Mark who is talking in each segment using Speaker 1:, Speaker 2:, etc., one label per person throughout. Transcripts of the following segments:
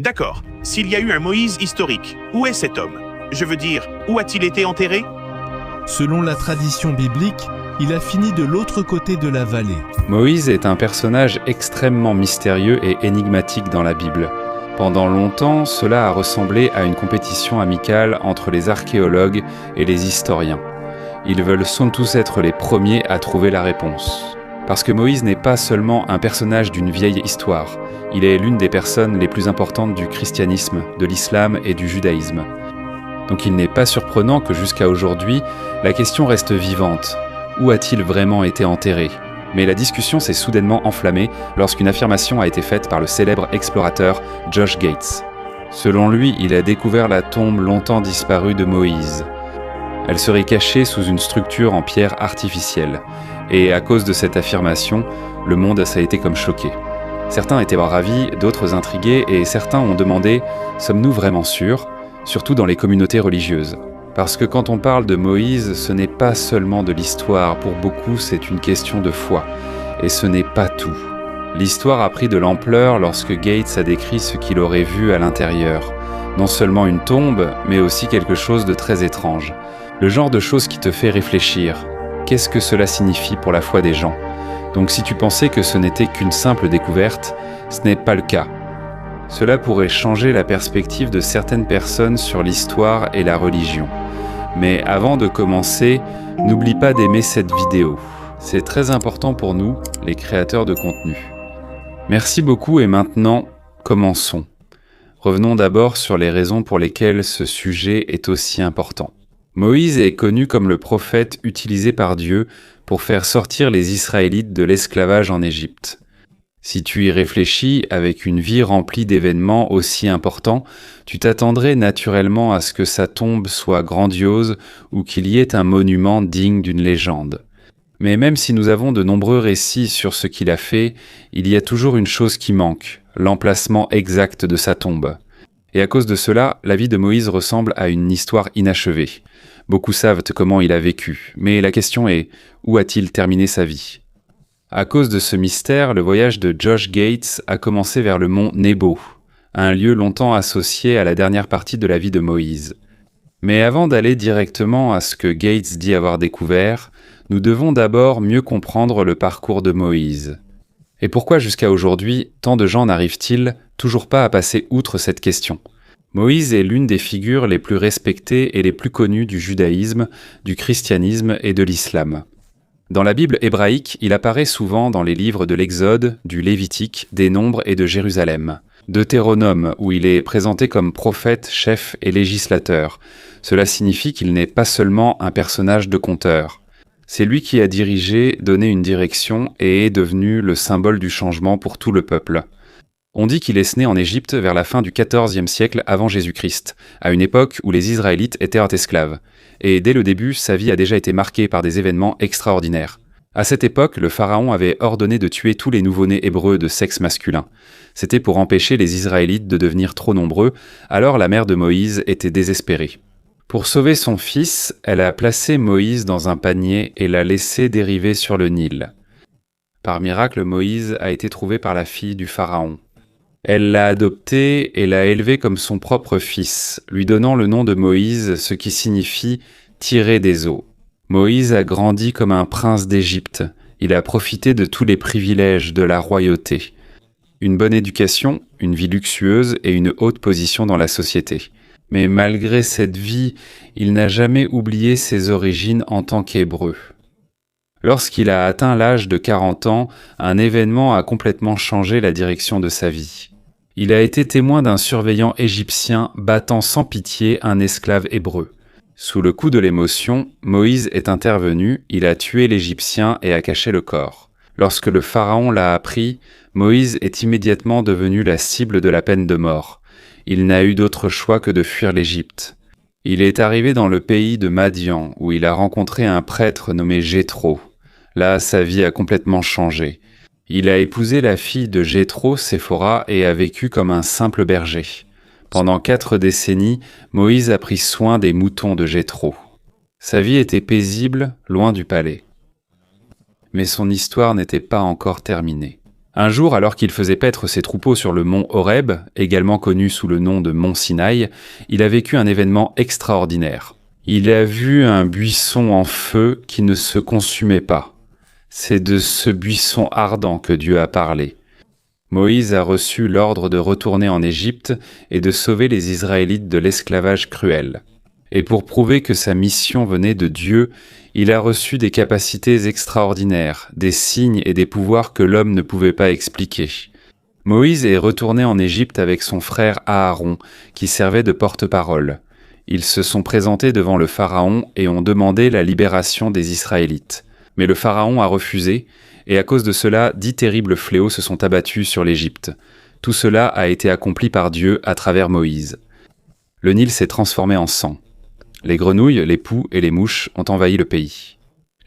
Speaker 1: D'accord. S'il y a eu un Moïse historique, où est cet homme? Je veux dire, où a-t-il été enterré?
Speaker 2: Selon la tradition biblique, il a fini de l'autre côté de la vallée.
Speaker 3: Moïse est un personnage extrêmement mystérieux et énigmatique dans la Bible. Pendant longtemps, cela a ressemblé à une compétition amicale entre les archéologues et les historiens. Ils veulent sans tous être les premiers à trouver la réponse. Parce que Moïse n'est pas seulement un personnage d'une vieille histoire, il est l'une des personnes les plus importantes du christianisme, de l'islam et du judaïsme. Donc il n'est pas surprenant que jusqu'à aujourd'hui, la question reste vivante. Où a-t-il vraiment été enterré? Mais la discussion s'est soudainement enflammée lorsqu'une affirmation a été faite par le célèbre explorateur Josh Gates. Selon lui, il a découvert la tombe longtemps disparue de Moïse. Elle serait cachée sous une structure en pierre artificielle. Et à cause de cette affirmation, le monde a été comme choqué. Certains étaient ravis, d'autres intrigués, et certains ont demandé « Sommes-nous vraiment sûrs ?» Surtout dans les communautés religieuses. Parce que quand on parle de Moïse, ce n'est pas seulement de l'histoire, pour beaucoup c'est une question de foi. Et ce n'est pas tout. L'histoire a pris de l'ampleur lorsque Gates a décrit ce qu'il aurait vu à l'intérieur. Non seulement une tombe, mais aussi quelque chose de très étrange. Le genre de chose qui te fait réfléchir. Qu'est-ce que cela signifie pour la foi des gens? Donc si tu pensais que ce n'était qu'une simple découverte, ce n'est pas le cas. Cela pourrait changer la perspective de certaines personnes sur l'histoire et la religion. Mais avant de commencer, n'oublie pas d'aimer cette vidéo. C'est très important pour nous, les créateurs de contenu. Merci beaucoup et maintenant, commençons. Revenons d'abord sur les raisons pour lesquelles ce sujet est aussi important. Moïse est connu comme le prophète utilisé par Dieu pour faire sortir les Israélites de l'esclavage en Égypte. Si tu y réfléchis, avec une vie remplie d'événements aussi importants, tu t'attendrais naturellement à ce que sa tombe soit grandiose ou qu'il y ait un monument digne d'une légende. Mais même si nous avons de nombreux récits sur ce qu'il a fait, il y a toujours une chose qui manque, l'emplacement exact de sa tombe. Et à cause de cela, la vie de Moïse ressemble à une histoire inachevée. Beaucoup savent comment il a vécu, mais la question est, où a-t-il terminé sa vie? À cause de ce mystère, le voyage de Josh Gates a commencé vers le mont Nebo, un lieu longtemps associé à la dernière partie de la vie de Moïse. Mais avant d'aller directement à ce que Gates dit avoir découvert, nous devons d'abord mieux comprendre le parcours de Moïse. Et pourquoi jusqu'à aujourd'hui, tant de gens n'arrivent-ils toujours pas à passer outre cette question? Moïse est l'une des figures les plus respectées et les plus connues du judaïsme, du christianisme et de l'islam. Dans la Bible hébraïque, il apparaît souvent dans les livres de l'Exode, du Lévitique, des Nombres et de Jérusalem. Deutéronome, où il est présenté comme prophète, chef et législateur. Cela signifie qu'il n'est pas seulement un personnage de conteur. C'est lui qui a dirigé, donné une direction et est devenu le symbole du changement pour tout le peuple. On dit qu'il est né en Égypte vers la fin du XIVe siècle avant Jésus-Christ, à une époque où les Israélites étaient esclaves. Et dès le début, sa vie a déjà été marquée par des événements extraordinaires. À cette époque, le pharaon avait ordonné de tuer tous les nouveau-nés hébreux de sexe masculin. C'était pour empêcher les Israélites de devenir trop nombreux, alors la mère de Moïse était désespérée. Pour sauver son fils, elle a placé Moïse dans un panier et l'a laissé dériver sur le Nil. Par miracle, Moïse a été trouvé par la fille du pharaon. Elle l'a adopté et l'a élevé comme son propre fils, lui donnant le nom de Moïse, ce qui signifie « tiré des eaux ». Moïse a grandi comme un prince d'Égypte. Il a profité de tous les privilèges de la royauté. Une bonne éducation, une vie luxueuse et une haute position dans la société. Mais malgré cette vie, il n'a jamais oublié ses origines en tant qu'Hébreu. Lorsqu'il a atteint l'âge de 40 ans, un événement a complètement changé la direction de sa vie. Il a été témoin d'un surveillant égyptien battant sans pitié un esclave hébreu. Sous le coup de l'émotion, Moïse est intervenu, il a tué l'Égyptien et a caché le corps. Lorsque le pharaon l'a appris, Moïse est immédiatement devenu la cible de la peine de mort. Il n'a eu d'autre choix que de fuir l'Égypte. Il est arrivé dans le pays de Madian, où il a rencontré un prêtre nommé Jéthro. Là, sa vie a complètement changé. Il a épousé la fille de Jéthro, Séphora, et a vécu comme un simple berger. Pendant 4 décennies, Moïse a pris soin des moutons de Jéthro. Sa vie était paisible, loin du palais. Mais son histoire n'était pas encore terminée. Un jour, alors qu'il faisait paître ses troupeaux sur le mont Horeb, également connu sous le nom de mont Sinaï, il a vécu un événement extraordinaire. Il a vu un buisson en feu qui ne se consumait pas. C'est de ce buisson ardent que Dieu a parlé. Moïse a reçu l'ordre de retourner en Égypte et de sauver les Israélites de l'esclavage cruel. Et pour prouver que sa mission venait de Dieu, il a reçu des capacités extraordinaires, des signes et des pouvoirs que l'homme ne pouvait pas expliquer. Moïse est retourné en Égypte avec son frère Aaron, qui servait de porte-parole. Ils se sont présentés devant le Pharaon et ont demandé la libération des Israélites. Mais le Pharaon a refusé, et à cause de cela, 10 terribles fléaux se sont abattus sur l'Égypte. Tout cela a été accompli par Dieu à travers Moïse. Le Nil s'est transformé en sang. Les grenouilles, les poux et les mouches ont envahi le pays.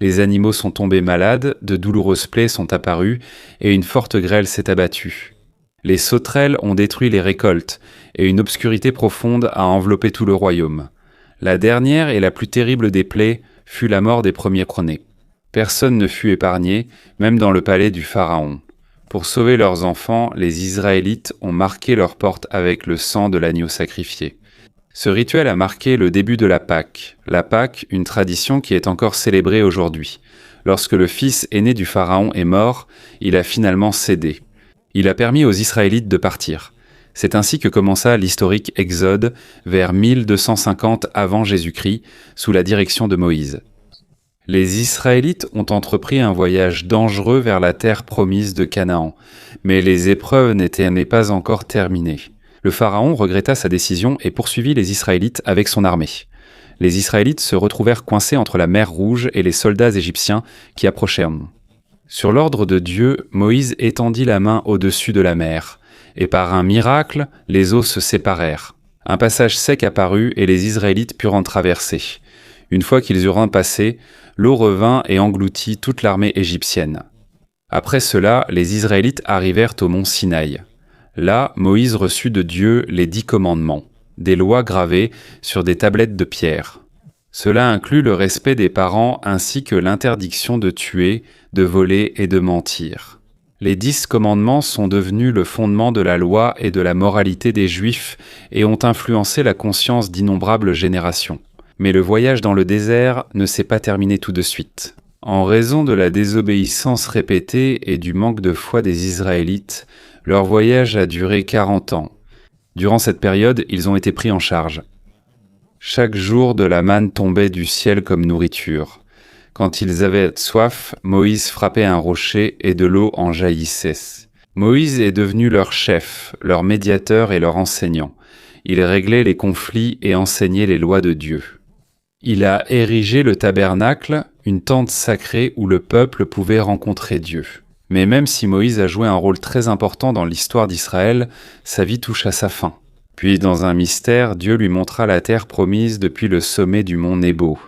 Speaker 3: Les animaux sont tombés malades, de douloureuses plaies sont apparues, et une forte grêle s'est abattue. Les sauterelles ont détruit les récoltes, et une obscurité profonde a enveloppé tout le royaume. La dernière et la plus terrible des plaies fut la mort des premiers-nés. Personne ne fut épargné, même dans le palais du Pharaon. Pour sauver leurs enfants, les Israélites ont marqué leurs portes avec le sang de l'agneau sacrifié. Ce rituel a marqué le début de la Pâque. La Pâque, une tradition qui est encore célébrée aujourd'hui. Lorsque le fils aîné du Pharaon est mort, il a finalement cédé. Il a permis aux Israélites de partir. C'est ainsi que commença l'historique Exode vers 1250 avant Jésus-Christ, sous la direction de Moïse. Les Israélites ont entrepris un voyage dangereux vers la terre promise de Canaan, mais les épreuves n'étaient pas encore terminées. Le Pharaon regretta sa décision et poursuivit les Israélites avec son armée. Les Israélites se retrouvèrent coincés entre la mer Rouge et les soldats égyptiens qui approchaient. Sur l'ordre de Dieu, Moïse étendit la main au-dessus de la mer, et par un miracle, les eaux se séparèrent. Un passage sec apparut et les Israélites purent en traverser. Une fois qu'ils eurent passé, l'eau revint et engloutit toute l'armée égyptienne. Après cela, les Israélites arrivèrent au mont Sinaï. Là, Moïse reçut de Dieu les 10 commandements, des lois gravées sur des tablettes de pierre. Cela inclut le respect des parents ainsi que l'interdiction de tuer, de voler et de mentir. Les 10 commandements sont devenus le fondement de la loi et de la moralité des Juifs et ont influencé la conscience d'innombrables générations. Mais le voyage dans le désert ne s'est pas terminé tout de suite. En raison de la désobéissance répétée et du manque de foi des Israélites, leur voyage a duré 40 ans. Durant cette période, ils ont été pris en charge. Chaque jour, de la manne tombait du ciel comme nourriture. Quand ils avaient soif, Moïse frappait un rocher et de l'eau en jaillissait. Moïse est devenu leur chef, leur médiateur et leur enseignant. Il réglait les conflits et enseignait les lois de Dieu. Il a érigé le tabernacle, une tente sacrée où le peuple pouvait rencontrer Dieu. Mais même si Moïse a joué un rôle très important dans l'histoire d'Israël, sa vie touche à sa fin. Puis, dans un mystère, Dieu lui montra la terre promise depuis le sommet du mont Nebo.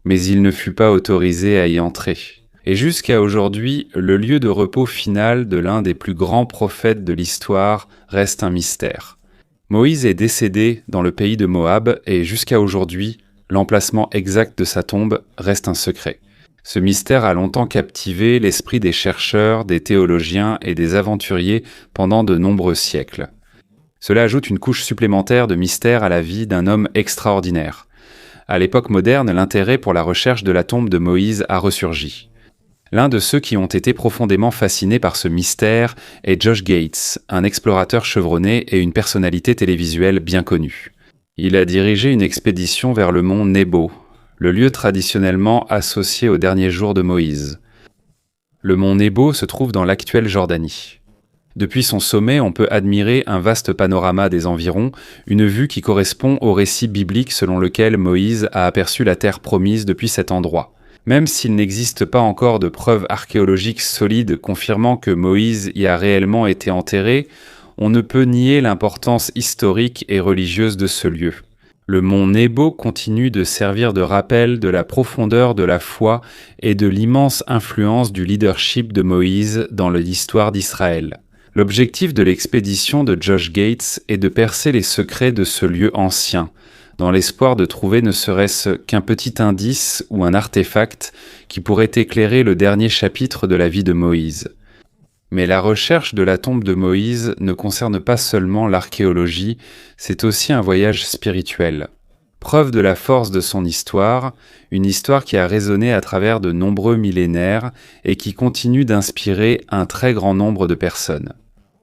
Speaker 3: Mais il ne fut pas autorisé à y entrer. Et jusqu'à aujourd'hui, le lieu de repos final de l'un des plus grands prophètes de l'histoire reste un mystère. Moïse est décédé dans le pays de Moab et jusqu'à aujourd'hui, l'emplacement exact de sa tombe reste un secret. Ce mystère a longtemps captivé l'esprit des chercheurs, des théologiens et des aventuriers pendant de nombreux siècles. Cela ajoute une couche supplémentaire de mystère à la vie d'un homme extraordinaire. À l'époque moderne, l'intérêt pour la recherche de la tombe de Moïse a ressurgi. L'un de ceux qui ont été profondément fascinés par ce mystère est Josh Gates, un explorateur chevronné et une personnalité télévisuelle bien connue. Il a dirigé une expédition vers le mont Nebo, le lieu traditionnellement associé aux derniers jours de Moïse. Le mont Nebo se trouve dans l'actuelle Jordanie. Depuis son sommet, on peut admirer un vaste panorama des environs, une vue qui correspond au récit biblique selon lequel Moïse a aperçu la terre promise depuis cet endroit. Même s'il n'existe pas encore de preuves archéologiques solides confirmant que Moïse y a réellement été enterré, on ne peut nier l'importance historique et religieuse de ce lieu. Le mont Nebo continue de servir de rappel de la profondeur de la foi et de l'immense influence du leadership de Moïse dans l'histoire d'Israël. L'objectif de l'expédition de Josh Gates est de percer les secrets de ce lieu ancien, dans l'espoir de trouver ne serait-ce qu'un petit indice ou un artefact qui pourrait éclairer le dernier chapitre de la vie de Moïse. Mais la recherche de la tombe de Moïse ne concerne pas seulement l'archéologie, c'est aussi un voyage spirituel. Preuve de la force de son histoire, une histoire qui a résonné à travers de nombreux millénaires et qui continue d'inspirer un très grand nombre de personnes.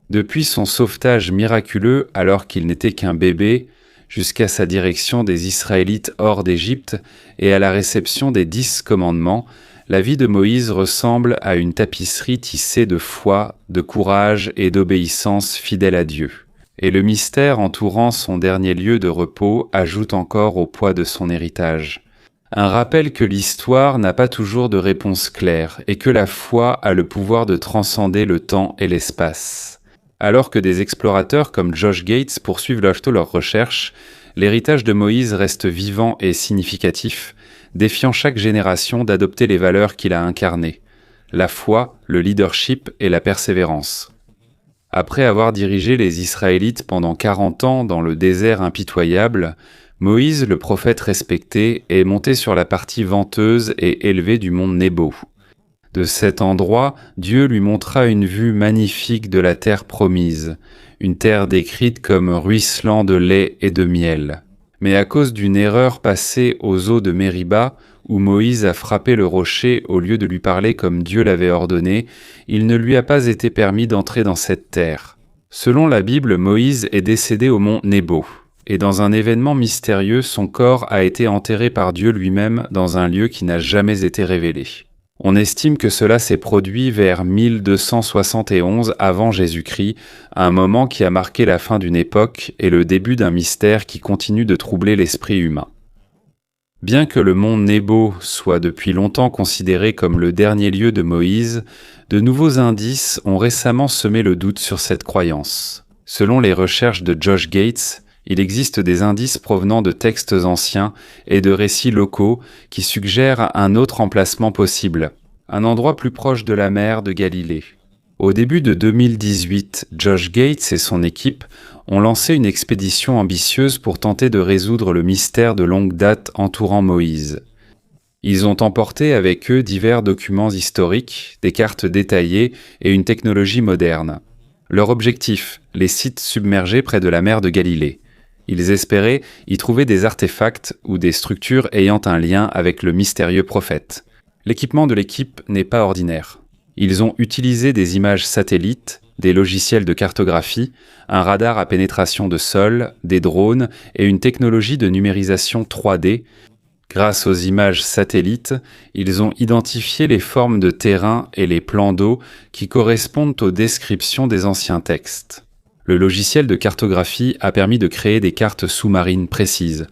Speaker 3: Depuis son sauvetage miraculeux alors qu'il n'était qu'un bébé, jusqu'à sa direction des Israélites hors d'Égypte et à la réception des 10 commandements, la vie de Moïse ressemble à une tapisserie tissée de foi, de courage et d'obéissance fidèle à Dieu. Et le mystère entourant son dernier lieu de repos ajoute encore au poids de son héritage. Un rappel que l'histoire n'a pas toujours de réponse claire et que la foi a le pouvoir de transcender le temps et l'espace. Alors que des explorateurs comme Josh Gates poursuivent leurs recherches, l'héritage de Moïse reste vivant et significatif, défiant chaque génération d'adopter les valeurs qu'il a incarnées, la foi, le leadership et la persévérance. Après avoir dirigé les Israélites pendant 40 ans dans le désert impitoyable, Moïse, le prophète respecté, est monté sur la partie venteuse et élevée du mont Nebo. De cet endroit, Dieu lui montra une vue magnifique de la terre promise, une terre décrite comme ruisselant de lait et de miel. Mais à cause d'une erreur passée aux eaux de Mériba, où Moïse a frappé le rocher au lieu de lui parler comme Dieu l'avait ordonné, il ne lui a pas été permis d'entrer dans cette terre. Selon la Bible, Moïse est décédé au mont Nebo, et dans un événement mystérieux, son corps a été enterré par Dieu lui-même dans un lieu qui n'a jamais été révélé. On estime que cela s'est produit vers 1271 avant Jésus-Christ, un moment qui a marqué la fin d'une époque et le début d'un mystère qui continue de troubler l'esprit humain. Bien que le mont Nebo soit depuis longtemps considéré comme le dernier lieu de Moïse, de nouveaux indices ont récemment semé le doute sur cette croyance. Selon les recherches de Josh Gates, il existe des indices provenant de textes anciens et de récits locaux qui suggèrent un autre emplacement possible, un endroit plus proche de la mer de Galilée. Au début de 2018, Josh Gates et son équipe ont lancé une expédition ambitieuse pour tenter de résoudre le mystère de longue date entourant Moïse. Ils ont emporté avec eux divers documents historiques, des cartes détaillées et une technologie moderne. Leur objectif, les sites submergés près de la mer de Galilée. Ils espéraient y trouver des artefacts ou des structures ayant un lien avec le mystérieux prophète. L'équipement de l'équipe n'est pas ordinaire. Ils ont utilisé des images satellites, des logiciels de cartographie, un radar à pénétration de sol, des drones et une technologie de numérisation 3D. Grâce aux images satellites, ils ont identifié les formes de terrain et les plans d'eau qui correspondent aux descriptions des anciens textes. Le logiciel de cartographie a permis de créer des cartes sous-marines précises.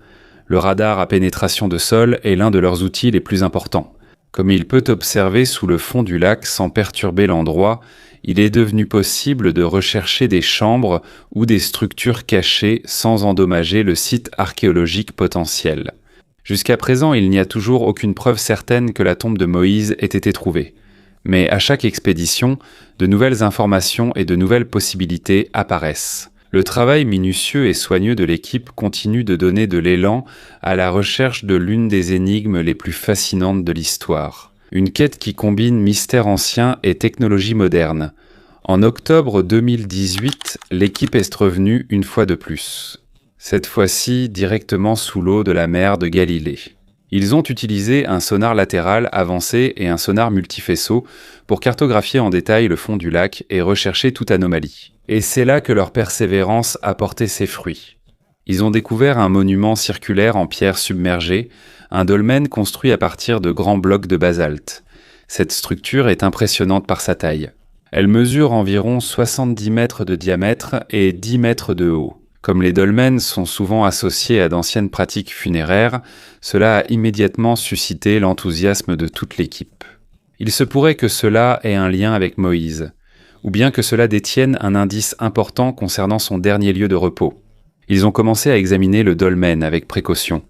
Speaker 3: Le radar à pénétration de sol est l'un de leurs outils les plus importants. Comme il peut observer sous le fond du lac sans perturber l'endroit, il est devenu possible de rechercher des chambres ou des structures cachées sans endommager le site archéologique potentiel. Jusqu'à présent, il n'y a toujours aucune preuve certaine que la tombe de Moïse ait été trouvée. Mais à chaque expédition, de nouvelles informations et de nouvelles possibilités apparaissent. Le travail minutieux et soigneux de l'équipe continue de donner de l'élan à la recherche de l'une des énigmes les plus fascinantes de l'histoire. Une quête qui combine mystère ancien et technologie moderne. En octobre 2018, l'équipe est revenue une fois de plus. Cette fois-ci directement sous l'eau de la mer de Galilée. Ils ont utilisé un sonar latéral avancé et un sonar multifaisceau pour cartographier en détail le fond du lac et rechercher toute anomalie. Et c'est là que leur persévérance a porté ses fruits. Ils ont découvert un monument circulaire en pierre submergée, un dolmen construit à partir de grands blocs de basalte. Cette structure est impressionnante par sa taille. Elle mesure environ 70 mètres de diamètre et 10 mètres de haut. Comme les dolmens sont souvent associés à d'anciennes pratiques funéraires, cela a immédiatement suscité l'enthousiasme de toute l'équipe. Il se pourrait que cela ait un lien avec Moïse, ou bien que cela détienne un indice important concernant son dernier lieu de repos. Ils ont commencé à examiner le dolmen avec précaution.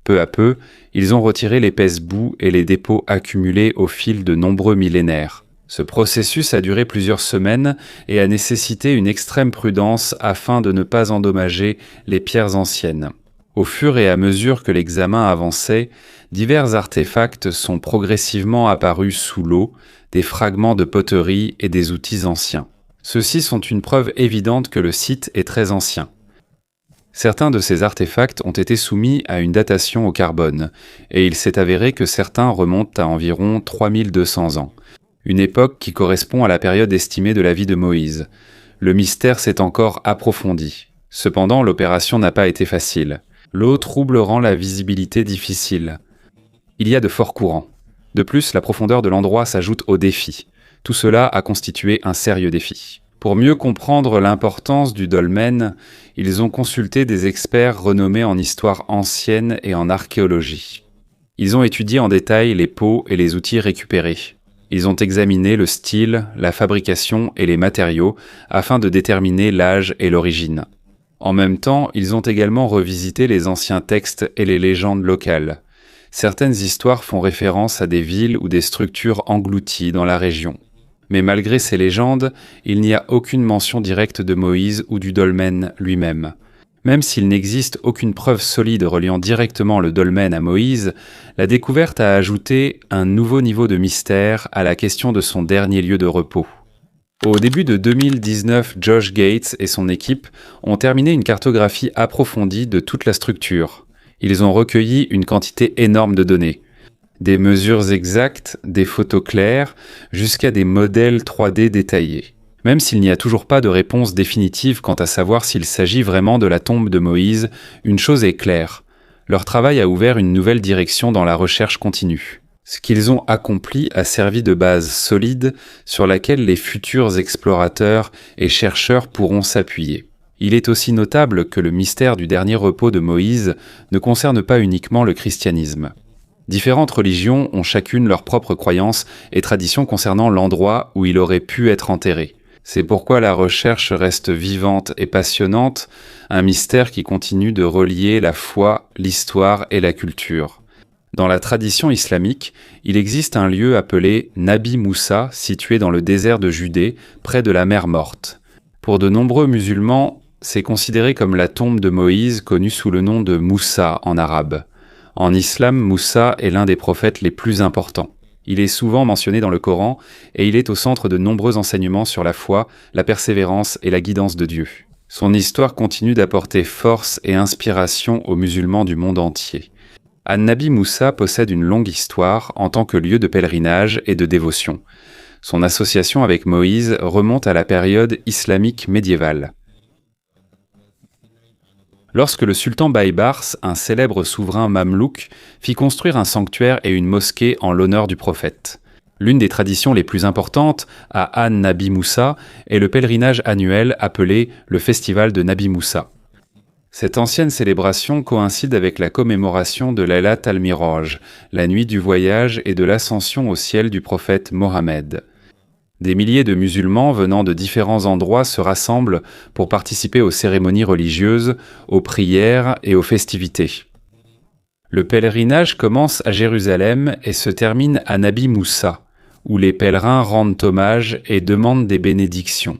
Speaker 3: Peu à peu, ils ont retiré l'épaisse boue et les dépôts accumulés au fil de nombreux millénaires. Ce processus a duré plusieurs semaines et a nécessité une extrême prudence afin de ne pas endommager les pierres anciennes. Au fur et à mesure que l'examen avançait, divers artefacts sont progressivement apparus sous l'eau, des fragments de poterie et des outils anciens. Ceux-ci sont une preuve évidente que le site est très ancien. Certains de ces artefacts ont été soumis à une datation au carbone, et il s'est avéré que certains remontent à environ 3200 ans, une époque qui correspond à la période estimée de la vie de Moïse. Le mystère s'est encore approfondi. Cependant, l'opération n'a pas été facile. L'eau trouble rend la visibilité difficile. Il y a de forts courants. De plus, la profondeur de l'endroit s'ajoute au défi. Tout cela a constitué un sérieux défi. Pour mieux comprendre l'importance du dolmen, ils ont consulté des experts renommés en histoire ancienne et en archéologie. Ils ont étudié en détail les pots et les outils récupérés. Ils ont examiné le style, la fabrication et les matériaux afin de déterminer l'âge et l'origine. En même temps, ils ont également revisité les anciens textes et les légendes locales. Certaines histoires font référence à des villes ou des structures englouties dans la région. Mais malgré ces légendes, il n'y a aucune mention directe de Moïse ou du dolmen lui-même. Même s'il n'existe aucune preuve solide reliant directement le dolmen à Moïse, la découverte a ajouté un nouveau niveau de mystère à la question de son dernier lieu de repos. Au début de 2019, Josh Gates et son équipe ont terminé une cartographie approfondie de toute la structure. Ils ont recueilli une quantité énorme de données. Des mesures exactes, des photos claires, jusqu'à des modèles 3D détaillés. Même s'il n'y a toujours pas de réponse définitive quant à savoir s'il s'agit vraiment de la tombe de Moïse, une chose est claire. Leur travail a ouvert une nouvelle direction dans la recherche continue. Ce qu'ils ont accompli a servi de base solide sur laquelle les futurs explorateurs et chercheurs pourront s'appuyer. Il est aussi notable que le mystère du dernier repos de Moïse ne concerne pas uniquement le christianisme. Différentes religions ont chacune leurs propres croyances et traditions concernant l'endroit où il aurait pu être enterré. C'est pourquoi la recherche reste vivante et passionnante, un mystère qui continue de relier la foi, l'histoire et la culture. Dans la tradition islamique, il existe un lieu appelé Nabi Moussa, situé dans le désert de Judée, près de la mer Morte. Pour de nombreux musulmans, c'est considéré comme la tombe de Moïse, connue sous le nom de Moussa en arabe. En islam, Moussa est l'un des prophètes les plus importants. Il est souvent mentionné dans le Coran et il est au centre de nombreux enseignements sur la foi, la persévérance et la guidance de Dieu. Son histoire continue d'apporter force et inspiration aux musulmans du monde entier. An-Nabi Moussa possède une longue histoire en tant que lieu de pèlerinage et de dévotion. Son association avec Moïse remonte à la période islamique médiévale. Lorsque le sultan Baybars, un célèbre souverain mamelouk, fit construire un sanctuaire et une mosquée en l'honneur du prophète. L'une des traditions les plus importantes à An-Nabi Moussa est le pèlerinage annuel appelé le Festival de Nabi Moussa. Cette ancienne célébration coïncide avec la commémoration de Laylat al-Miraj, la nuit du voyage et de l'ascension au ciel du prophète Mohammed. Des milliers de musulmans venant de différents endroits se rassemblent pour participer aux cérémonies religieuses, aux prières et aux festivités. Le pèlerinage commence à Jérusalem et se termine à Nabi Moussa, où les pèlerins rendent hommage et demandent des bénédictions.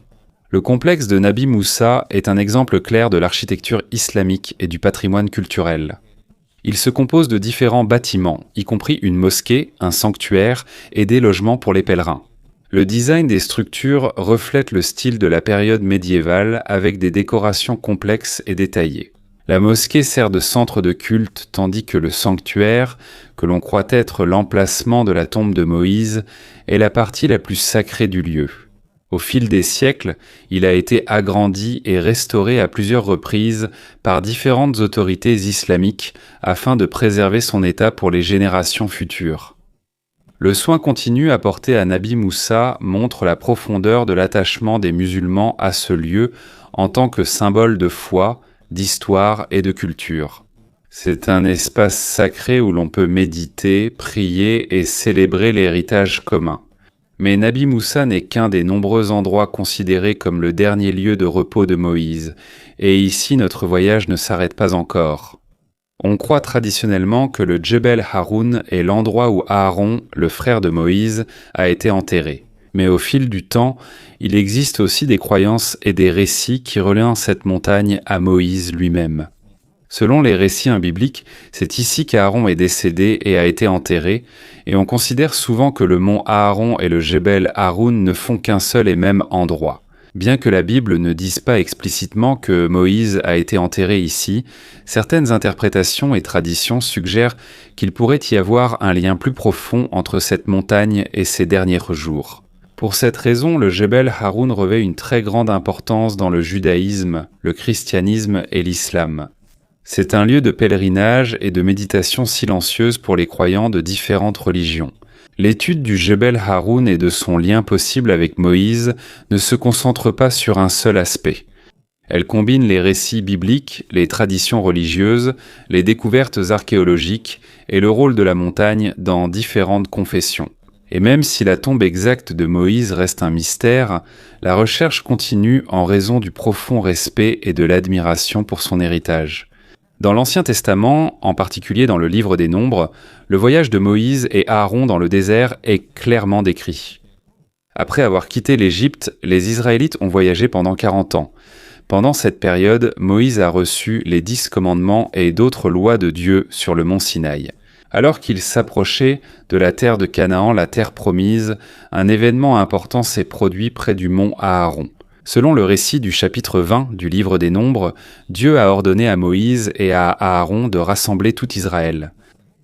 Speaker 3: Le complexe de Nabi Moussa est un exemple clair de l'architecture islamique et du patrimoine culturel. Il se compose de différents bâtiments, y compris une mosquée, un sanctuaire et des logements pour les pèlerins. Le design des structures reflète le style de la période médiévale avec des décorations complexes et détaillées. La mosquée sert de centre de culte tandis que le sanctuaire, que l'on croit être l'emplacement de la tombe de Moïse, est la partie la plus sacrée du lieu. Au fil des siècles, il a été agrandi et restauré à plusieurs reprises par différentes autorités islamiques afin de préserver son état pour les générations futures. Le soin continu apporté à Nabi Moussa montre la profondeur de l'attachement des musulmans à ce lieu en tant que symbole de foi, d'histoire et de culture. C'est un espace sacré où l'on peut méditer, prier et célébrer l'héritage commun. Mais Nabi Moussa n'est qu'un des nombreux endroits considérés comme le dernier lieu de repos de Moïse, et ici notre voyage ne s'arrête pas encore. On croit traditionnellement que le Djebel Haroun est l'endroit où Aaron, le frère de Moïse, a été enterré. Mais au fil du temps, il existe aussi des croyances et des récits qui relient cette montagne à Moïse lui-même. Selon les récits bibliques, c'est ici qu'Aaron est décédé et a été enterré, et on considère souvent que le mont Aaron et le Jebel Haroun ne font qu'un seul et même endroit. Bien que la Bible ne dise pas explicitement que Moïse a été enterré ici, certaines interprétations et traditions suggèrent qu'il pourrait y avoir un lien plus profond entre cette montagne et ses derniers jours. Pour cette raison, le Jebel Haroun revêt une très grande importance dans le judaïsme, le christianisme et l'islam. C'est un lieu de pèlerinage et de méditation silencieuse pour les croyants de différentes religions. L'étude du Jebel Haroun et de son lien possible avec Moïse ne se concentre pas sur un seul aspect. Elle combine les récits bibliques, les traditions religieuses, les découvertes archéologiques et le rôle de la montagne dans différentes confessions. Et même si la tombe exacte de Moïse reste un mystère, la recherche continue en raison du profond respect et de l'admiration pour son héritage. Dans l'Ancien Testament, en particulier dans le livre des Nombres, le voyage de Moïse et Aaron dans le désert est clairement décrit. Après avoir quitté l'Égypte, les Israélites ont voyagé pendant 40 ans. Pendant cette période, Moïse a reçu les 10 commandements et d'autres lois de Dieu sur le mont Sinaï. Alors qu'ils s'approchaient de la terre de Canaan, la terre promise, un événement important s'est produit près du mont Aaron. Selon le récit du chapitre 20 du livre des Nombres, Dieu a ordonné à Moïse et à Aaron de rassembler tout Israël.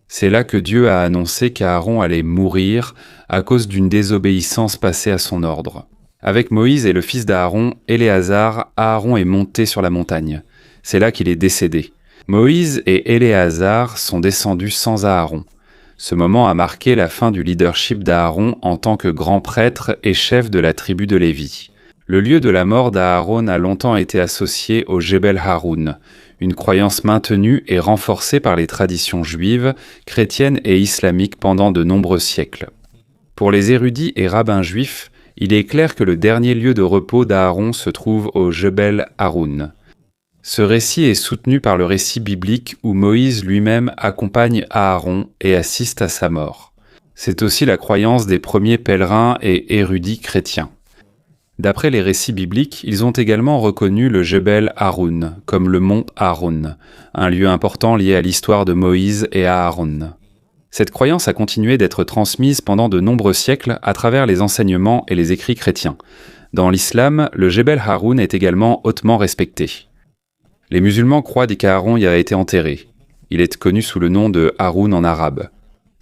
Speaker 3: C'est là que Dieu a annoncé qu'Aaron allait mourir à cause d'une désobéissance passée à son ordre. Avec Moïse et le fils d'Aaron, Éléazar, Aaron est monté sur la montagne. C'est là qu'il est décédé. Moïse et Éléazar sont descendus sans Aaron. Ce moment a marqué la fin du leadership d'Aaron en tant que grand prêtre et chef de la tribu de Lévi. Le lieu de la mort d'Aaron a longtemps été associé au Jebel Haroun, une croyance maintenue et renforcée par les traditions juives, chrétiennes et islamiques pendant de nombreux siècles. Pour les érudits et rabbins juifs, il est clair que le dernier lieu de repos d'Aaron se trouve au Jebel Haroun. Ce récit est soutenu par le récit biblique où Moïse lui-même accompagne Aaron et assiste à sa mort. C'est aussi la croyance des premiers pèlerins et érudits chrétiens. D'après les récits bibliques, ils ont également reconnu le Jebel Haroun, comme le mont Aaron, un lieu important lié à l'histoire de Moïse et Aaron. Cette croyance a continué d'être transmise pendant de nombreux siècles à travers les enseignements et les écrits chrétiens. Dans l'islam, le Jebel Haroun est également hautement respecté. Les musulmans croient qu'Aaron y a été enterré. Il est connu sous le nom de Haroun en arabe.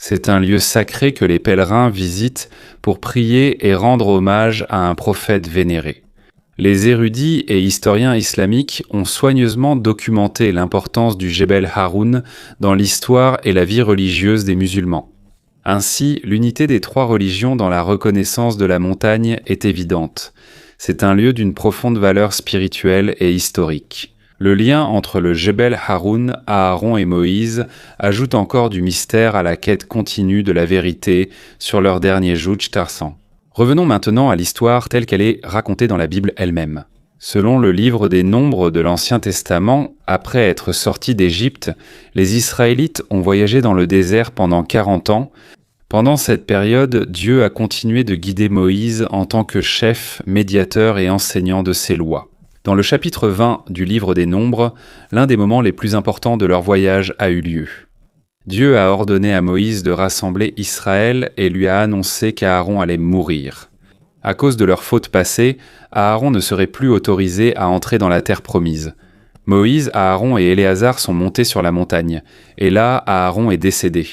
Speaker 3: C'est un lieu sacré que les pèlerins visitent pour prier et rendre hommage à un prophète vénéré. Les érudits et historiens islamiques ont soigneusement documenté l'importance du Jebel Haroun dans l'histoire et la vie religieuse des musulmans. Ainsi, l'unité des 3 religions dans la reconnaissance de la montagne est évidente. C'est un lieu d'une profonde valeur spirituelle et historique. Le lien entre le Jebel Haroun, Aaron et Moïse ajoute encore du mystère à la quête continue de la vérité sur leur dernier Juj Tarsan. Revenons maintenant à l'histoire telle qu'elle est racontée dans la Bible elle-même. Selon le livre des Nombres de l'Ancien Testament, après être sortis d'Égypte, les Israélites ont voyagé dans le désert pendant 40 ans. Pendant cette période, Dieu a continué de guider Moïse en tant que chef, médiateur et enseignant de ses lois. Dans le chapitre 20 du livre des Nombres, l'un des moments les plus importants de leur voyage a eu lieu. Dieu a ordonné à Moïse de rassembler Israël et lui a annoncé qu'Aaron allait mourir. À cause de leur faute passée, Aaron ne serait plus autorisé à entrer dans la terre promise. Moïse, Aaron et Éléazar sont montés sur la montagne, et là, Aaron est décédé.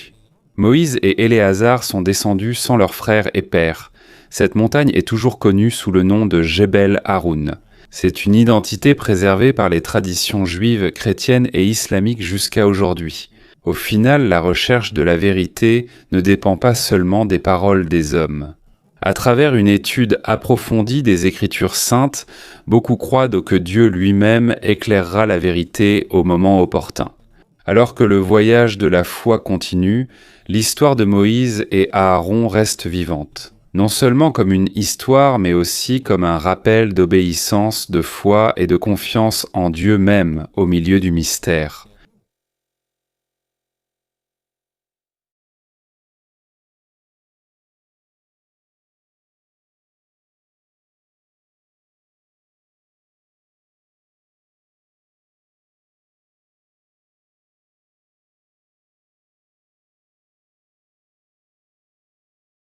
Speaker 3: Moïse et Éléazar sont descendus sans leurs frères et pères. Cette montagne est toujours connue sous le nom de Jebel Haroun. C'est une identité préservée par les traditions juives, chrétiennes et islamiques jusqu'à aujourd'hui. Au final, la recherche de la vérité ne dépend pas seulement des paroles des hommes. À travers une étude approfondie des Écritures saintes, beaucoup croient que Dieu lui-même éclairera la vérité au moment opportun. Alors que le voyage de la foi continue, l'histoire de Moïse et Aaron reste vivante. Non seulement comme une histoire, mais aussi comme un rappel d'obéissance, de foi et de confiance en Dieu même au milieu du mystère.